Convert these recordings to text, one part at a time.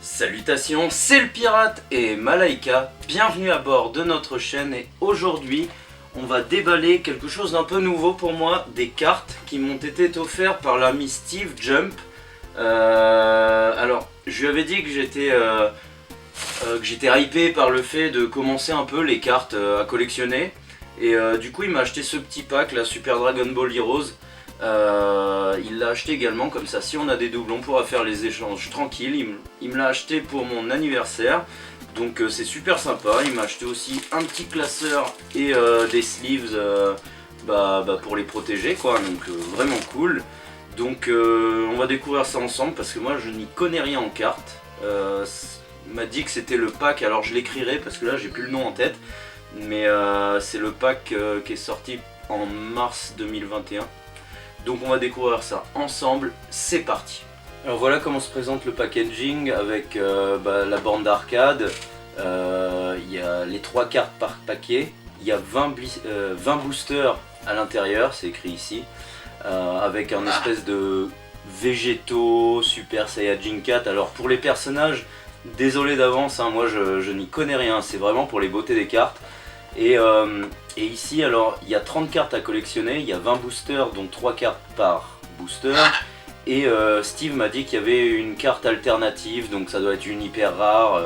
Salutations, c'est le pirate et Malaika, bienvenue à bord de notre chaîne et aujourd'hui on va déballer quelque chose d'un peu nouveau pour moi, des cartes qui m'ont été offertes par l'ami Steve Jump. Alors je lui avais dit que j'étais hypé par le fait de commencer un peu les cartes à collectionner et du coup il m'a acheté ce petit pack, la Super Dragon Ball Heroes. Il l'a acheté également, comme ça si on a des doublons on pourra faire les échanges tranquille. Il me l'a acheté pour mon anniversaire, donc c'est super sympa. Il m'a acheté aussi un petit classeur et des sleeves pour les protéger quoi, donc vraiment cool. Donc on va découvrir ça ensemble parce que moi je n'y connais rien en cartes. Il m'a dit que c'était le pack, alors je l'écrirai parce que là j'ai plus le nom en tête, mais c'est le pack qui est sorti en mars 2021. Donc on va découvrir ça ensemble, c'est parti. Alors voilà comment se présente le packaging avec la borne d'arcade. Il y a les 3 cartes par paquet, il y a 20 boosters à l'intérieur, c'est écrit ici, avec un espèce de végétaux Super Saiyajin 4. Alors pour les personnages, désolé d'avance, hein, moi je n'y connais rien, c'est vraiment pour les beautés des cartes. Et ici alors il y a 30 cartes à collectionner, il y a 20 boosters dont 3 cartes par booster. Et Steve m'a dit qu'il y avait une carte alternative, donc ça doit être une hyper rare,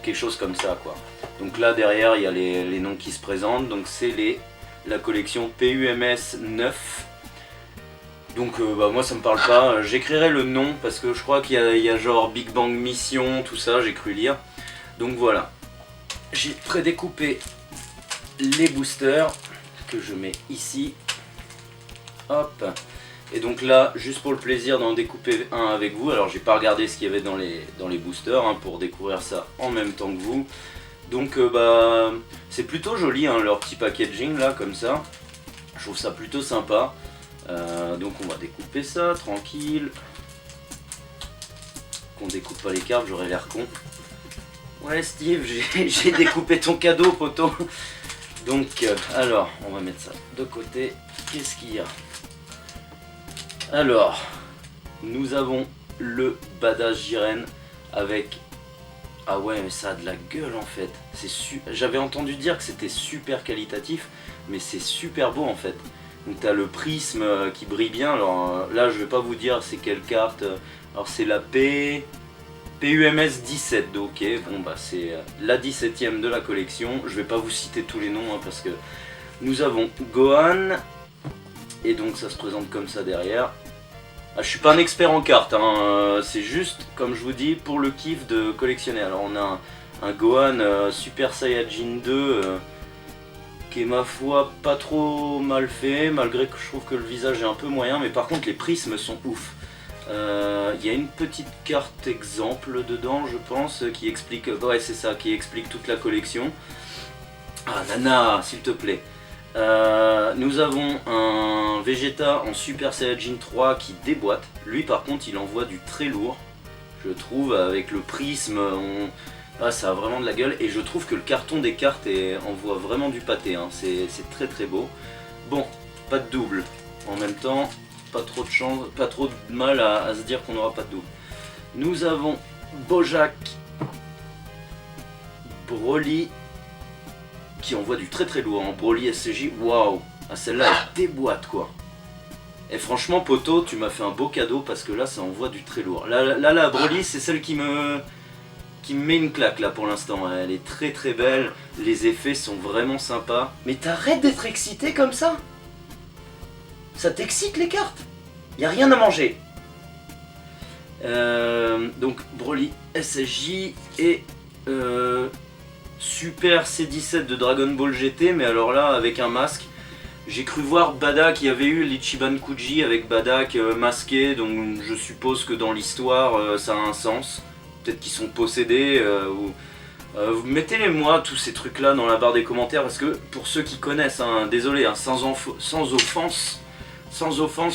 quelque chose comme ça quoi. Donc là derrière il y a les noms qui se présentent, donc c'est la collection PUMS 9. Donc moi ça me parle pas, j'écrirai le nom parce que je crois qu'il y a genre Big Bang Mission, tout ça, j'ai cru lire. Donc voilà, j'ai prédécoupé les boosters que je mets ici, hop, et donc là juste pour le plaisir d'en découper un avec vous. Alors j'ai pas regardé ce qu'il y avait dans les boosters hein, pour découvrir ça en même temps que vous. Donc c'est plutôt joli hein, leur petit packaging là comme ça, je trouve ça plutôt sympa. Donc on va découper ça tranquille, qu'on découpe pas les cartes, j'aurais l'air con. Ouais Steve, j'ai découpé ton cadeau poteau. Donc alors on va mettre ça de côté. Qu'est-ce qu'il y a? Alors nous avons le Badass Jiren avec... Ah ouais mais ça a de la gueule en fait. J'avais entendu dire que c'était super qualitatif, mais c'est super beau en fait. Donc t'as le prisme qui brille bien. Alors là je vais pas vous dire c'est quelle carte. Alors c'est la PUMS 17, ok, bon bah c'est la 17ème de la collection. Je vais pas vous citer tous les noms hein, parce que nous avons Gohan. Et donc ça se présente comme ça derrière. Ah, je suis pas un expert en cartes, hein, c'est juste comme je vous dis pour le kiff de collectionner. Alors on a un Gohan Super Saiyajin 2 qui est ma foi pas trop mal fait, malgré que je trouve que le visage est un peu moyen, mais par contre les prismes sont ouf. Il y a une petite carte exemple dedans je pense qui explique, ouais c'est ça, qui explique toute la collection. Ah Nana s'il te plaît. Nous avons un Vegeta en Super Saiyajin 3 qui déboîte. Lui par contre il envoie du très lourd, je trouve, avec le prisme. Ah, ça a vraiment de la gueule et je trouve que le carton des cartes envoie vraiment du pâté, hein. C'est très très beau. Bon, pas de double en même temps. Pas trop de chance, pas trop de mal à se dire qu'on n'aura pas de double. Nous avons Bojack Broly qui envoie du très très lourd en Broly SCJ. Waouh, ah, celle-là elle déboîte quoi. Et franchement poto, tu m'as fait un beau cadeau parce que là ça envoie du très lourd. Là Broly c'est celle qui me met une claque là pour l'instant. Elle est très très belle, les effets sont vraiment sympas. Mais t'arrêtes d'être excité comme ça? Ça t'excite les cartes? Y a rien à manger. Donc Broly SSJ et Super C17 de Dragon Ball GT, mais alors là avec un masque. J'ai cru voir Badak, il y avait eu l'Ichiban Kuji avec Badak masqué, donc je suppose que dans l'histoire ça a un sens. Peut-être qu'ils sont possédés mettez-les moi tous ces trucs là dans la barre des commentaires parce que pour ceux qui connaissent, hein, désolé hein, sans offense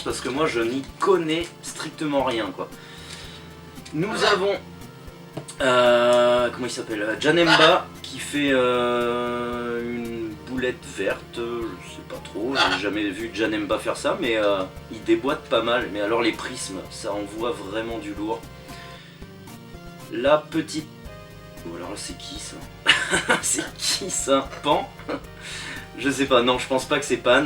parce que moi je n'y connais strictement rien quoi. Nous avons comment il s'appelle, Janemba qui fait une boulette verte, je sais pas trop, j'ai jamais vu Janemba faire ça mais il déboîte pas mal. Mais alors les prismes ça envoie vraiment du lourd. La petite... Oh, alors là, c'est qui ça? C'est qui ça? Pan? Je sais pas, non, je pense pas que c'est Pan.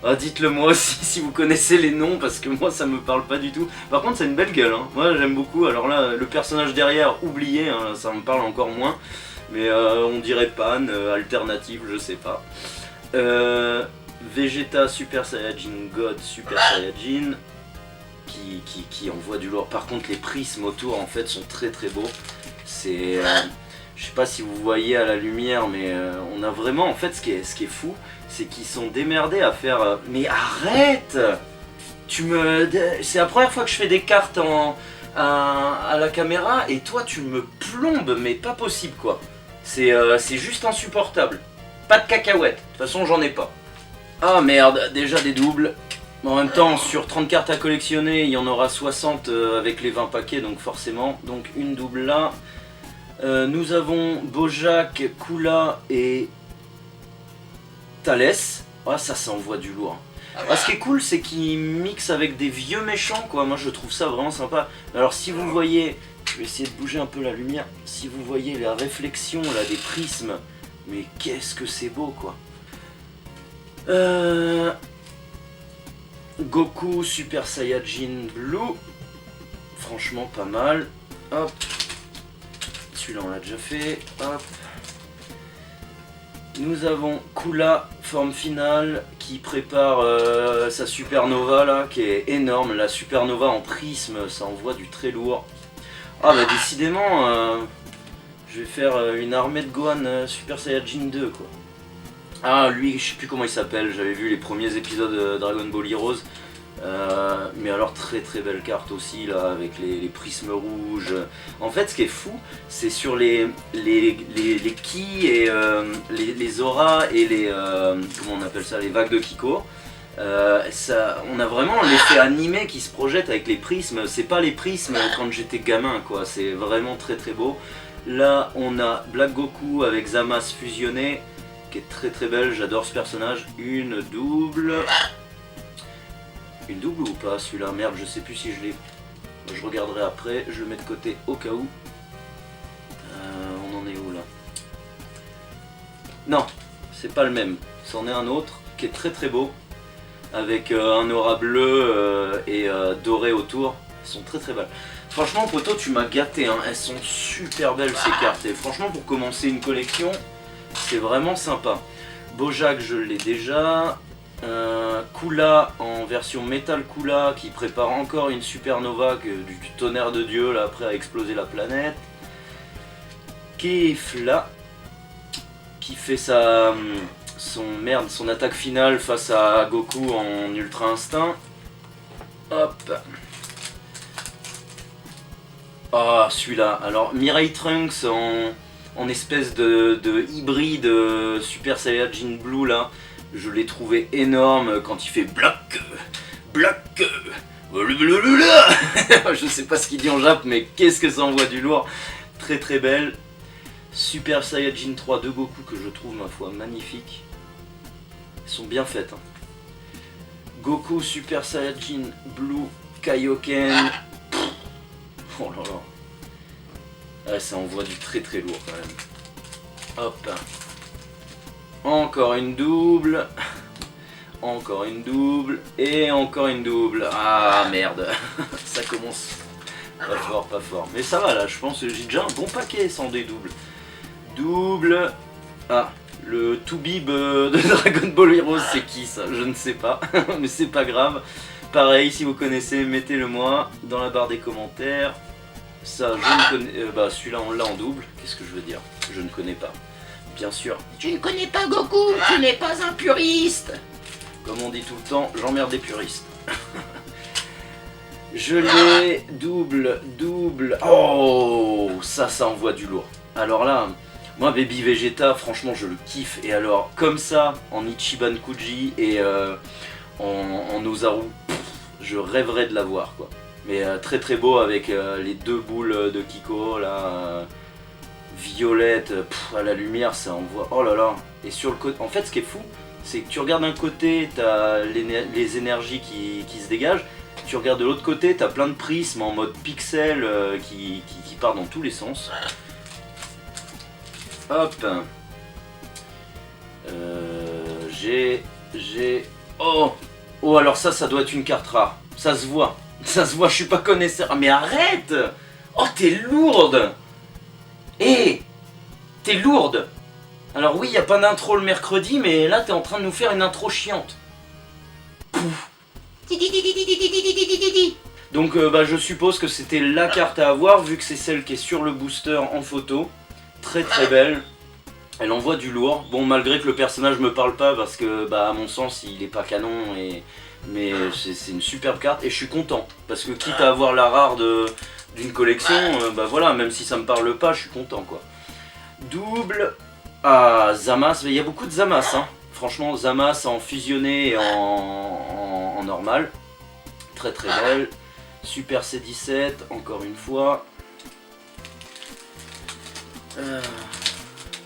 Ah, dites-le moi aussi si vous connaissez les noms, parce que moi ça me parle pas du tout. Par contre, c'est une belle gueule, hein. Moi j'aime beaucoup. Alors là, le personnage derrière, oublié, hein, ça me parle encore moins. Mais on dirait Pan, alternative, je sais pas. Vegeta Super Saiyajin God Super Saiyajin qui envoie du lourd. Par contre, les prismes autour en fait sont très très beaux. C'est. Je sais pas si vous voyez à la lumière, mais on a vraiment en fait ce qui est fou, c'est qu'ils sont démerdés à faire. Mais arrête! C'est la première fois que je fais des cartes à la caméra et toi tu me plombes, mais pas possible quoi. C'est juste insupportable. Pas de cacahuètes, de toute façon j'en ai pas. Ah merde, déjà des doubles. En même temps, sur 30 cartes à collectionner, il y en aura 60 avec les 20 paquets, donc forcément. Donc une double là. Nous avons Bojack, Kula et Thalès. Ah, ça envoie du lourd. Ah, ce qui est cool, c'est qu'ils mixent avec des vieux méchants, quoi. Moi, je trouve ça vraiment sympa. Alors, si vous voyez, je vais essayer de bouger un peu la lumière. Si vous voyez la réflexion là des prismes, mais qu'est-ce que c'est beau, quoi. Goku Super Saiyajin Blue. Franchement, pas mal. Hop. Celui-là, on l'a déjà fait. Hop. Nous avons Kula, forme finale, qui prépare sa supernova là, qui est énorme. La supernova en prisme, ça envoie du très lourd. Ah bah décidément, je vais faire une armée de Gohan Super Saiyajin 2 quoi. Ah lui, je sais plus comment il s'appelle, j'avais vu les premiers épisodes de Dragon Ball Heroes. Mais alors très très belle carte aussi là avec les prismes rouges. En fait ce qui est fou c'est sur les ki et les auras et les comment on appelle ça, les vagues de Kiko. On a vraiment l'effet animé qui se projette avec les prismes. C'est pas les prismes quand j'étais gamin quoi, c'est vraiment très très beau. Là on a Black Goku avec Zamasu fusionné qui est très très belle, j'adore ce personnage. Une double. Une double ou pas celui-là? Merde, je sais plus si je l'ai. Je regarderai après, je le mets de côté au cas où. On en est où là? Non, c'est pas le même. C'en est un autre qui est très très beau. Avec un aura bleu et doré autour. Elles sont très très belles. Franchement, poto, tu m'as gâté. Hein. Elles sont super belles ces cartes. Et franchement, pour commencer une collection, c'est vraiment sympa. Bojack, je l'ai déjà. Kula en version Metal Kula qui prépare encore une supernova du tonnerre de Dieu là après à exploser la planète. Kefla qui fait son attaque finale face à Goku en Ultra Instinct. Hop. Ah celui-là. Alors Mirai Trunks en espèce de hybride Super Saiyajin Blue là. Je l'ai trouvé énorme quand il fait Black. Je sais pas ce qu'il dit en Jap, mais qu'est-ce que ça envoie du lourd. Très très belle. Super Saiyajin 3 de Goku que je trouve ma foi magnifique. Elles sont bien faites. Hein. Goku Super Saiyajin Blue Kaioken. Oh là là. Ouais, ça envoie du très très lourd quand même. Hop. Encore une double. Encore une double. Et encore une double. Ah merde. Ça commence pas fort, pas fort. Mais ça va là, je pense que j'ai déjà un bon paquet sans des doubles. Double. Ah, le Toubib de Dragon Ball Heroes, c'est qui ça? Je ne sais pas. Mais c'est pas grave. Pareil, si vous connaissez, mettez-le moi dans la barre des commentaires. Ça, je ne connais... bah celui-là, on l'a en double. Qu'est-ce que je veux dire? Je ne connais pas. Bien sûr. Tu ne connais pas Goku, tu n'es pas un puriste. Comme on dit tout le temps, j'emmerde des puristes. Je l'ai double. Oh, ça envoie du lourd. Alors là, moi Baby Vegeta, franchement je le kiffe. Et alors, comme ça, en Ichiban Kuji et en Ozaru, je rêverais de l'avoir quoi. Mais très très beau avec les deux boules de Kiko là. Violette, à la lumière ça envoie, oh là là. Et sur le côté, en fait ce qui est fou, c'est que tu regardes d'un côté, t'as les énergies qui se dégagent, Tu regardes de l'autre côté, t'as plein de prismes en mode pixel qui part dans tous les sens. Hop. Oh. Oh, alors ça doit être une carte rare. Ça se voit, je suis pas connaisseur. Ah, mais arrête. Oh, t'es lourde. T'es lourde. Alors oui, y a pas d'intro le mercredi, mais là t'es en train de nous faire une intro chiante. Pouf. Donc je suppose que c'était la carte à avoir, vu que c'est celle qui est sur le booster en photo. Très très belle. Elle envoie du lourd. Bon, malgré que le personnage me parle pas, parce que à mon sens il est pas canon, mais c'est une superbe carte et je suis content. Parce que quitte à avoir la rare d'une collection, voilà, même si ça me parle pas, je suis content quoi. Double. Ah, Zamas, il y a beaucoup de Zamas, hein. Franchement, Zamas en fusionné et en normal. Très très belle. Super C17, encore une fois.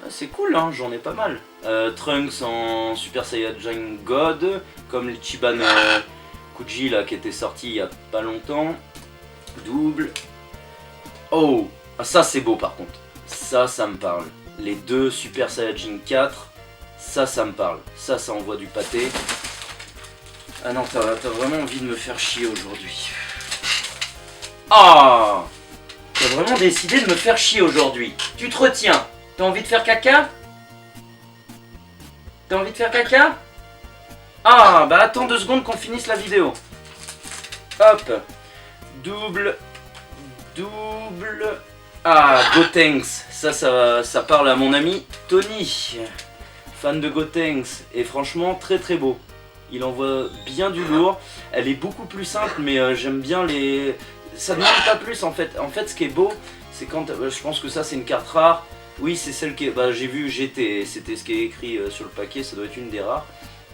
C'est cool, hein, j'en ai pas mal. Trunks en Super Saiyajin God, comme les Chiban Kuji là, qui était sorti il y a pas longtemps. Double. Oh, ça c'est beau par contre. Ça me parle. Les deux Super Saiyajin 4, ça me parle. Ça envoie du pâté. Ah non, t'as vraiment envie de me faire chier aujourd'hui. Ah, t'as vraiment décidé de me faire chier aujourd'hui. Tu te retiens. T'as envie de faire caca? T'as envie de faire caca? Ah, attends 2 secondes qu'on finisse la vidéo. Hop. Double. Ah, Gotenks. Ça parle à mon ami Tony. Fan de Gotenks. Et franchement, très très beau. Il envoie bien du lourd. Elle est beaucoup plus simple, mais j'aime bien les... Ça ne demande pas plus en fait. En fait, ce qui est beau, c'est quand... je pense que ça, c'est une carte rare. Oui, c'est celle qui est... j'ai vu GT, c'était ce qui est écrit sur le paquet, ça doit être une des rares.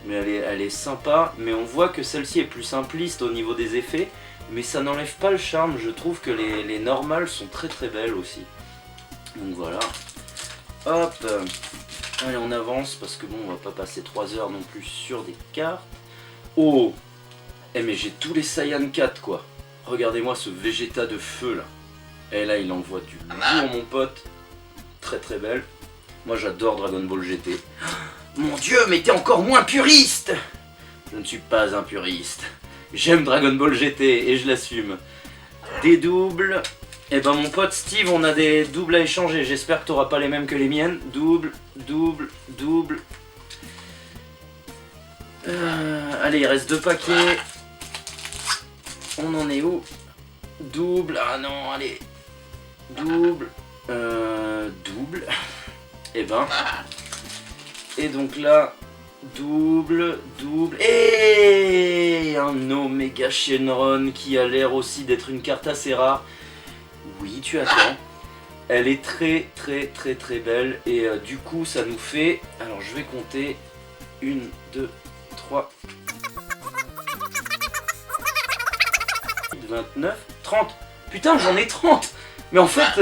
Mais elle est sympa, mais on voit que celle-ci est plus simpliste au niveau des effets. Mais ça n'enlève pas le charme, je trouve que les normales sont très très belles aussi. Donc voilà. Hop. Allez, on avance, parce que bon, on va pas passer 3 heures non plus sur des cartes. Oh. Mais j'ai tous les Saiyan 4 quoi. Regardez-moi ce Vegeta de feu là. Et là, il envoie du lourd mon pote. Très très belle. Moi j'adore Dragon Ball GT. Mon dieu, mais t'es encore moins puriste! Je ne suis pas un puriste. J'aime Dragon Ball GT et je l'assume. Des doubles. Et mon pote Steve, on a des doubles à échanger. J'espère que t'auras pas les mêmes que les miennes. Double. Allez, il reste 2 paquets. On en est où? Double. Ah non, allez. Double. Double. Et donc là, double. Et un Omega Shenron qui a l'air aussi d'être une carte assez rare. Oui, tu attends. Elle est très belle. Et du coup, ça nous fait... Alors, je vais compter. 1, 2, 3... 29, 30. Putain, j'en ai 30. Mais en fait,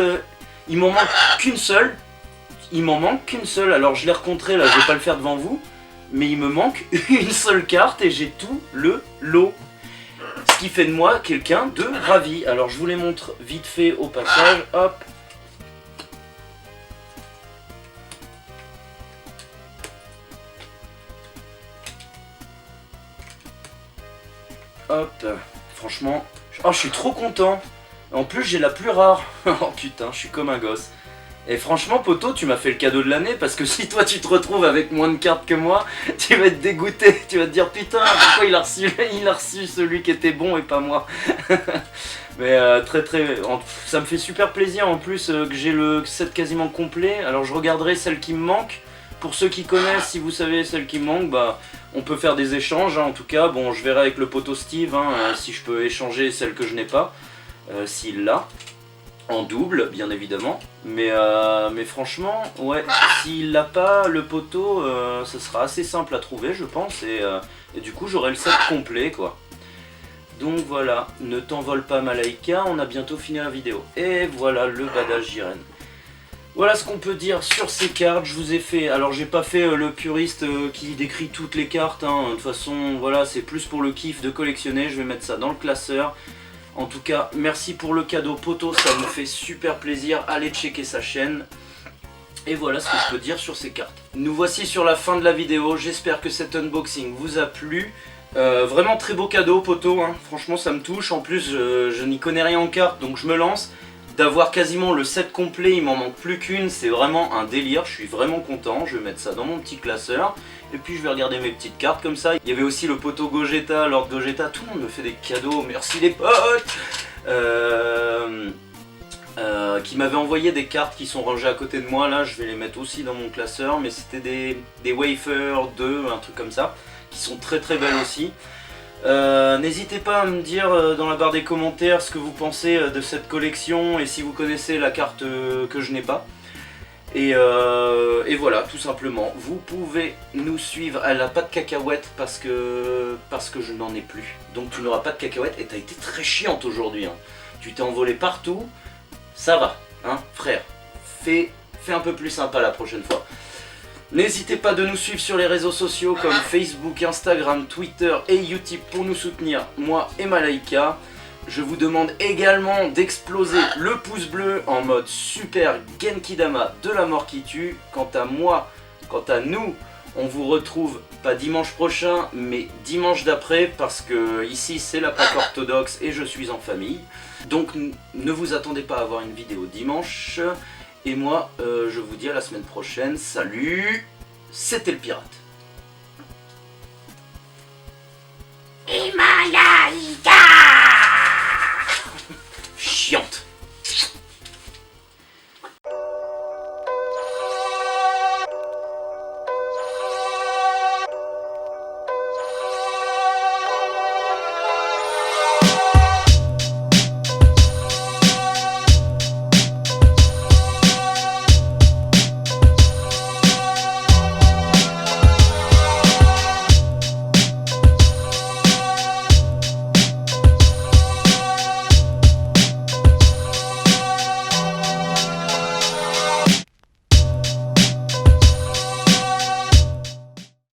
il m'en manque qu'une seule. Alors je l'ai recompté là, je vais pas le faire devant vous. Mais il me manque une seule carte et j'ai tout le lot. Ce qui fait de moi quelqu'un de ravi. Alors je vous les montre vite fait au passage. Hop. Hop. Franchement... Oh, je suis trop content. En plus, j'ai la plus rare. Oh putain, je suis comme un gosse. Et franchement, poto, tu m'as fait le cadeau de l'année parce que si toi tu te retrouves avec moins de cartes que moi, tu vas être dégoûté. Tu vas te dire putain, pourquoi il a reçu celui qui était bon et pas moi. Mais ça me fait super plaisir en plus que j'ai le set quasiment complet. Alors je regarderai celle qui me manque. Pour ceux qui connaissent, si vous savez celle qui me manque, on peut faire des échanges. Hein. En tout cas, bon, je verrai avec le poteau Steve si je peux échanger celle que je n'ai pas, s'il l'a. En double, bien évidemment. Mais franchement, ouais, s'il l'a pas, le poteau, ça sera assez simple à trouver, je pense. Et du coup, j'aurai le set complet, quoi. Donc voilà, ne t'envole pas Malaika, on a bientôt fini la vidéo. Et voilà le badage Jiren. Voilà ce qu'on peut dire sur ces cartes. Je vous ai fait, alors j'ai pas fait le puriste qui décrit toutes les cartes, hein. De toute façon voilà, c'est plus pour le kiff de collectionner. Je vais mettre ça dans le classeur. En tout cas, merci pour le cadeau Poto, ça me fait super plaisir. Allez checker sa chaîne. Et voilà ce que je peux dire sur ces cartes. Nous voici sur la fin de la vidéo. J'espère que cet unboxing vous a plu. Vraiment très beau cadeau Poto, hein. Franchement ça me touche. En plus je n'y connais rien en cartes, donc je me lance. D'avoir quasiment le set complet, il m'en manque plus qu'une, c'est vraiment un délire, je suis vraiment content. Je vais mettre ça dans mon petit classeur et puis je vais regarder mes petites cartes comme ça. Il y avait aussi le Poto Gogeta, Lord Gogeta, tout le monde me fait des cadeaux, merci les potes, qui m'avait envoyé des cartes qui sont rangées à côté de moi. Là je vais les mettre aussi dans mon classeur, mais c'était des Wafers 2, un truc comme ça, qui sont très très belles aussi. N'hésitez pas à me dire dans la barre des commentaires ce que vous pensez de cette collection et si vous connaissez la carte que je n'ai pas. Et voilà, tout simplement. Vous pouvez nous suivre. Elle n'a pas de cacahuètes parce que je n'en ai plus. Donc tu n'auras pas de cacahuètes et t'as été très chiante aujourd'hui, hein. Tu t'es envolé partout. Ça va, hein, frère. Fais un peu plus sympa la prochaine fois. N'hésitez pas de nous suivre sur les réseaux sociaux comme Facebook, Instagram, Twitter et YouTube pour nous soutenir, moi et Malaika. Je vous demande également d'exploser le pouce bleu en mode super Genkidama de la mort qui tue. Quant à moi, quant à nous, on vous retrouve pas dimanche prochain mais dimanche d'après parce que ici c'est la Pâque orthodoxe et je suis en famille. Donc ne vous attendez pas à avoir une vidéo dimanche. Et moi, je vous dis à la semaine prochaine. Salut, c'était le pirate.